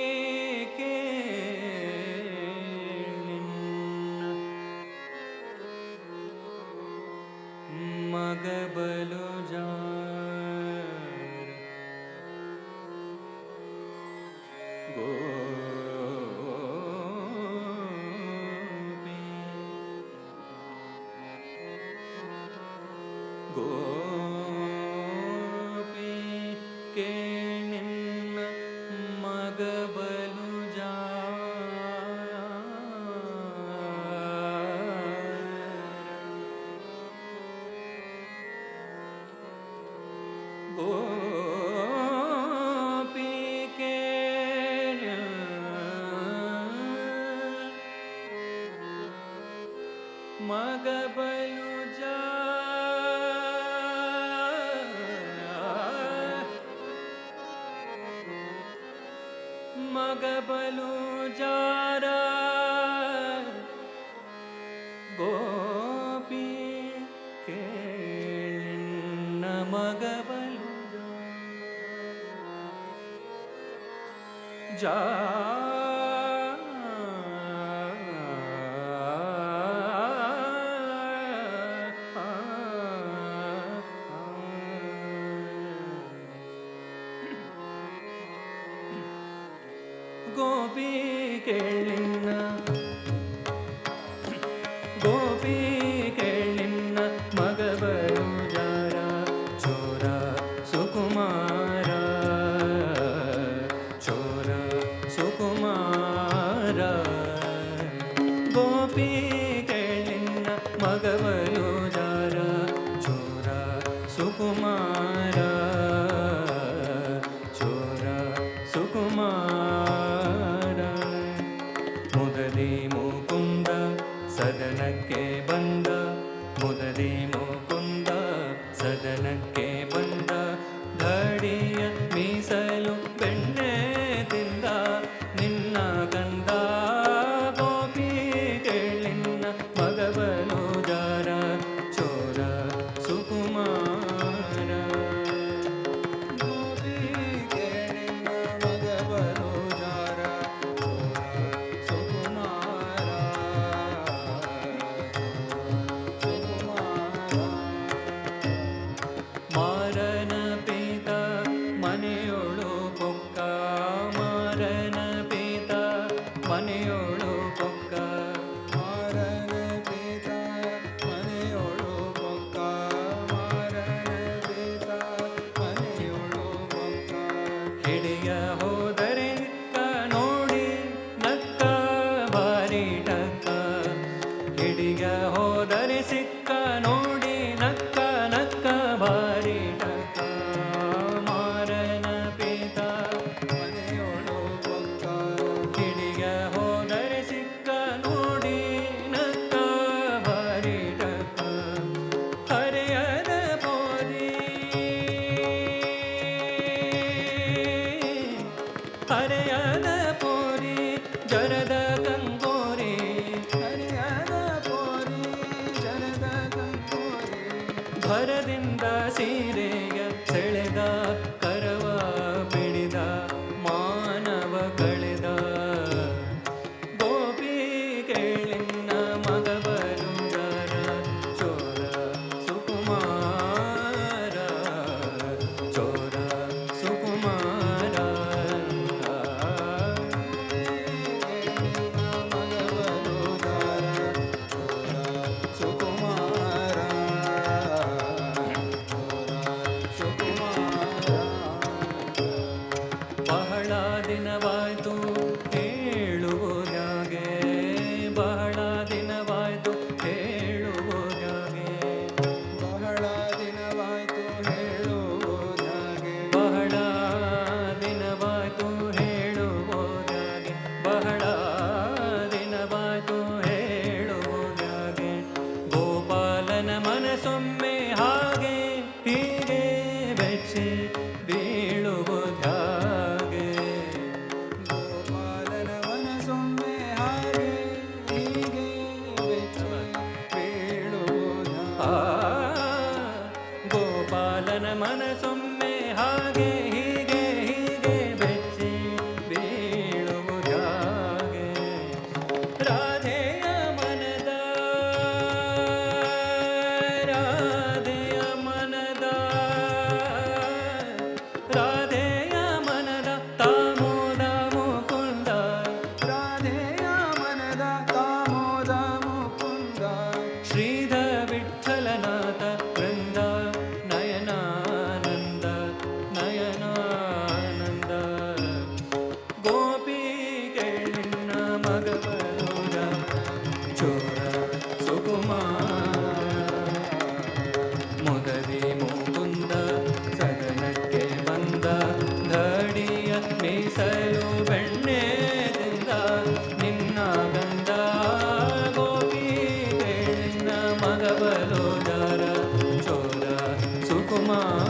ಗೋಪಿಕೆ ಮಗಬಲು ಜಾರ ಗೋಪಿ ಗೋಪಿ ಕೇಳಿನ್ನ ಮಗಬಲು ಜಾರ ಗೋಪಿ ಮಗಬಲು ಮಗಬಲು ಜಾರ ಗೋಪಿ ಕೇಳಿನ್ನ ಮಗಬಲು ಗೋಪಿ ಕೇಳಿನ್ನ ಗೋಪಿ ಕೇಳಿನ್ನ ಮಗಬಲು ಜಾರ ಚೋರ ಸುಕುಮಾರ ಚೋರ ಸುಕುಮಾರ ಗೋಪಿ ಕೇಳಿನ್ನ ಮಗಬಲು ಜಾರ ಚೋರ ಸುಕುಮಾರ ಚೋರ ಸುಕುಮಾರ ಮುದದಿ ಮುಕುಂದ ಸದನಕ್ಕೆ ಬಂದ ಮುದದಿ ಮುಕುಂದ ಸದನಕ್ಕೆ ಬಂದ ಧಡಿಯ ಮೀಸಲು ಬೆಣ್ಣೆ ತಿಂದ ನಿನ್ನ ಕಂದ ಗೋಪಿ ಕೇಳಿನ್ನ ಮಗಬಲು ಜಾರ ಚೋರ ಸುಕುಮಾರ ಗೋಪಿ ಕೇಳಿನ್ನ ಮಗಬಲು ಜಾರ ಚೋರ ಸುಕುಮಾರ ಮಾರನ ಪೀತ ಮನೆಯೊಳು ಪೊಕ್ಕ ಮಾರನ ಪೀತ ಮನೆಯೊಳು ಪೊಕ್ಕ ಮಾರನ ಪೀತ ಮನೆಯೊಳು ಪೊಕ್ಕ ಮಾರನ ಪೀತ ಮನೆಯೊಳು ಪೊಕ್ಕ ಹಿಡಿಯ ಹೋದರೆ ನಿಕ್ಕ ನೋಡಿ ನಕ್ಕ ಬಾರಿ ಟಕ್ಕ ಹಿಡಿಯ ಹೋದರೆ ಸಿಕ್ಕ ನೋಡಿ ನಕ್ಕ ನಕ್ಕ ಬಾರಿ ಟಕ್ಕ ಮಾರನ ಪೀತ ಮನೆಯೊಳು ಪೊಕ್ಕ ಹಿಡಿಯ ಹೋದರೆ ಸಿಕ್ಕ ನೋಡಿ ನಕ್ಕ ಬಾರಿ ಟಕ್ಕ ಹರೆಯದ ಪೋರಿ ಹರೆಯದ ಪೋರಿ ಜರದ ಕಂಗೋರಿ ಹರೆಯದ ಪೋರಿ ಜರದ ಕಂಗೋರಿ ಭರದಿಂದ ಸೀರೆಯ ಸೆಳೆದ ಕರವ ಬಿಡಿದ ಮಾನವ ಕಳೆದ ಗೋಪಿ ಕೇಳಿನ್ನ ಮಗಬಲು ಜಾರ ಚೋರ ಸುಕುಮಾರ ಚೋರ ಸುಕುಮಾರ ಮಗಬಲು ಜಾರ ಚೋರ ಸುಕುಮಾರ ಚೋರ ಸುಕುಮಾರ ಗೋಪಾಲನ ಮನಸೊಮ್ಮೆ ಹಾಗೆ ಹೀಗೆ ಹೀಗೆ ಬೆಚ್ಚಿ ಬೀಳುವುದಾಗೆ ರಾಧೆಯ ಮನದ ರಾಧೆಯ ಮನದ ರಾಧೆಯ ಮನದ ತಾಮೋದ ಮುಕುಂದ ರಾಧೆಯ ಮನದ ತಾಮೋದ ಮುಕುಂದ ಶ್ರೀಧ ವಿಠಲನಾಥ ವೃಂದ ನಯನಾನಂದ ನಯನಾನಂದ ಗೋಪಿಗಳಿನ್ನ ಮಗವರುಡ ಚೋರ ಸುಕುಮಾರ ಮೊಗದಿ ಮುಕುಂದ ಸದನಕ್ಕೆ ಬಂದ ಧಡಿಯ ಮೀಸಲು ಬೆಣ್ಣೆದಿಂದ ನಿನ್ನ ಗಂಧ ಗೋಪಿಗಳಿನ್ನ ಮಗವಲೋದರ ಚೋರ ಸುಕುಮಾರ